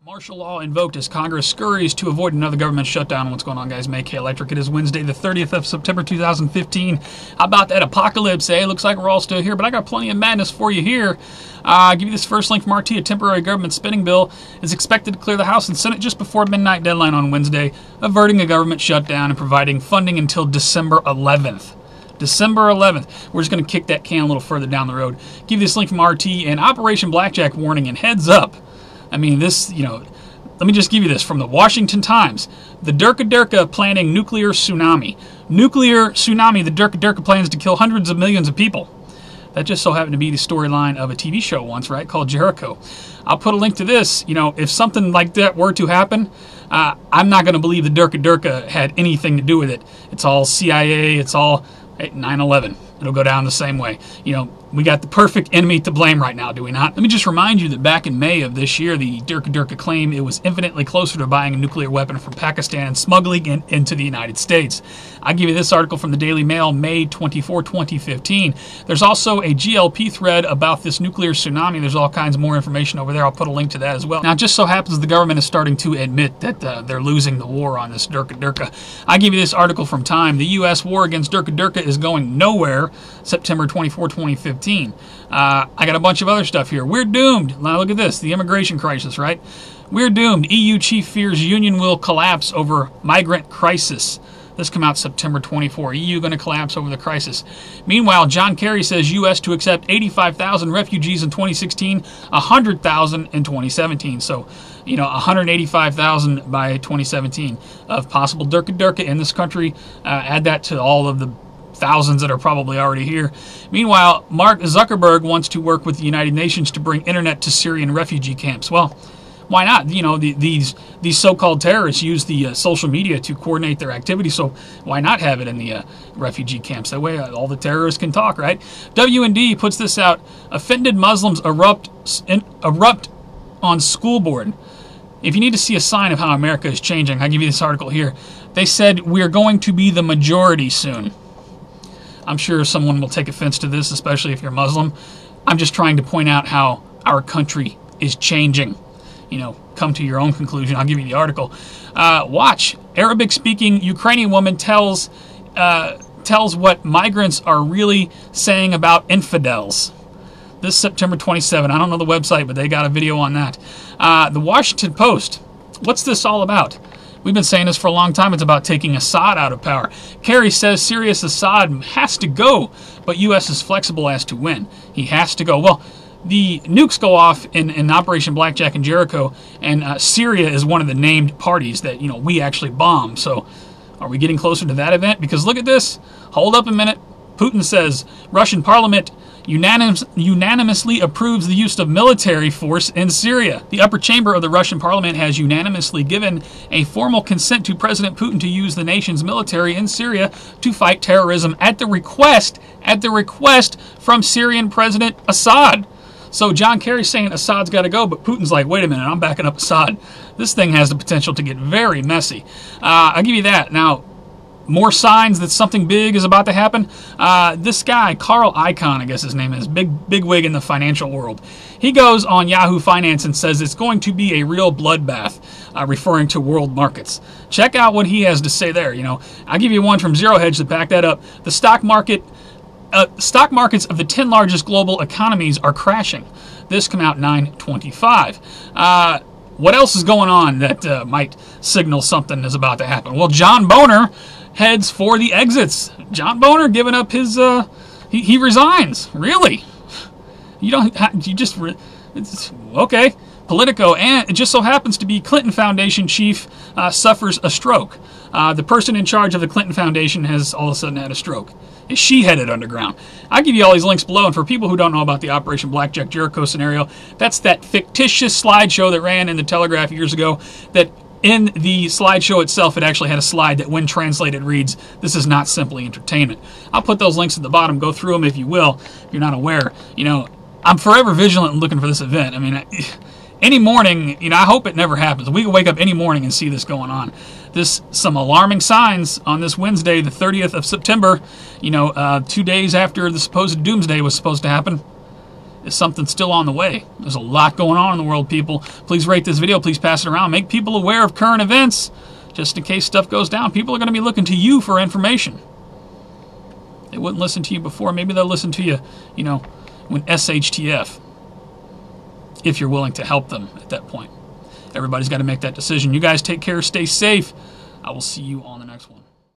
Martial law invoked as Congress scurries to avoid another government shutdown. What's going on, guys? MaKaElectric. It is Wednesday, the 30th of September, 2015. How about that apocalypse, eh? Looks like we're all still here, but I got plenty of madness for you here. I'll give you this first link from RT. A temporary government spending bill is expected to clear the House and Senate just before midnight deadline on Wednesday, averting a government shutdown and providing funding until December 11th. December 11th. We're just going to kick that can a little further down the road. Give you this link from RT and Operation Blackjack warning and heads up. I mean, this, let me just give you this from the Washington Times. The Derka Derka planning nuclear tsunami. Nuclear tsunami. The Derka Derka plans to kill hundreds of millions of people. That just so happened to be the storyline of a TV show once, right, called Jericho. I'll put a link to this. If something like that were to happen, I'm not going to believe the Derka Derka had anything to do with it. It's all CIA. It's all 9/11. It'll go down the same way. We got the perfect enemy to blame right now, do we not? Let me just remind you that back in May of this year, the Derka Derka claimed it was infinitely closer to buying a nuclear weapon from Pakistan and smuggling it into the United States. I'll give you this article from the Daily Mail, May 24, 2015. There's also a GLP thread about this nuclear tsunami. There's all kinds of more information over there. I'll put a link to that as well. Now, it just so happens the government is starting to admit that they're losing the war on this Derka Derka. I'll give you this article from Time. The U.S. war against Derka Derka is going nowhere. September 24, 2015. I got a bunch of other stuff here. We're doomed. Now look at this, the immigration crisis, right? We're doomed. EU chief fears union will collapse over migrant crisis. This come out September 24. EU going to collapse over the crisis. Meanwhile, John Kerry says U.S. to accept 85,000 refugees in 2016, 100,000 in 2017. So, 185,000 by 2017 of possible Derka Derka in this country. Add that to all of the thousands that are probably already here. Meanwhile, Mark Zuckerberg wants to work with the United Nations to bring internet to Syrian refugee camps. Well, why not? These so-called terrorists use the social media to coordinate their activities, so why not have it in the refugee camps? That way all the terrorists can talk, right? W&D puts this out. Offended Muslims erupt on school board. If you need to see a sign of how America is changing, I'll give you this article here. They said, we're going to be the majority soon. I'm sure someone will take offense to this, especially if you're Muslim. I'm just trying to point out how our country is changing. Come to your own conclusion. I'll give you the article. Watch. Arabic-speaking Ukrainian woman tells what migrants are really saying about infidels. This September 27. I don't know the website, but they got a video on that. The Washington Post. What's this all about? We've been saying this for a long time. It's about taking Assad out of power. Kerry says Syria's Assad has to go, but U.S. is flexible as to when. He has to go. Well, the nukes go off in Operation Blackjack and Jericho, and Syria is one of the named parties that, we actually bombed. So are we getting closer to that event? Because look at this. Hold up a minute. Putin says Russian parliament unanimously approves the use of military force in Syria. The upper chamber of the Russian parliament has unanimously given a formal consent to President Putin to use the nation's military in Syria to fight terrorism at the request from Syrian President Assad. So John Kerry's saying Assad's got to go, but Putin's like, wait a minute, I'm backing up Assad. This thing has the potential to get very messy. I'll give you that. Now, more signs that something big is about to happen. This guy, Icahn, I guess his name is, big wig in the financial world. He goes on Yahoo Finance and says it's going to be a real bloodbath, referring to world markets. Check out what he has to say there. I'll give you one from Zero Hedge to back that up. The stock markets of the 10 largest global economies are crashing. This come out 9/25. What else is going on that might signal something is about to happen? Well, John Boehner heads for the exits. John Boehner giving up his, he resigns. Really? It's okay. Politico, and it just so happens to be Clinton Foundation chief suffers a stroke. The person in charge of the Clinton Foundation has all of a sudden had a stroke. Is she headed underground? I'll give you all these links below, and for people who don't know about the Operation Blackjack Jericho scenario, that's that fictitious slideshow that ran in the Telegraph years ago that in the slideshow itself, it actually had a slide that when translated reads, this is not simply entertainment. I'll put those links at the bottom. Go through them if you will, if you're not aware. I'm forever vigilant and looking for this event. I mean, any morning, I hope it never happens. We can wake up any morning and see this going on. Some alarming signs on this Wednesday, the 30th of September, 2 days after the supposed doomsday was supposed to happen. is something still on the way. There's a lot going on in the world, people. Please rate this video. Please pass it around. Make people aware of current events, just in case stuff goes down. People are going to be looking to you for information. They wouldn't listen to you before. Maybe they'll listen to you, you know, when SHTF, if you're willing to help them at that point. Everybody's got to make that decision. You guys take care. Stay safe. I will see you on the next one.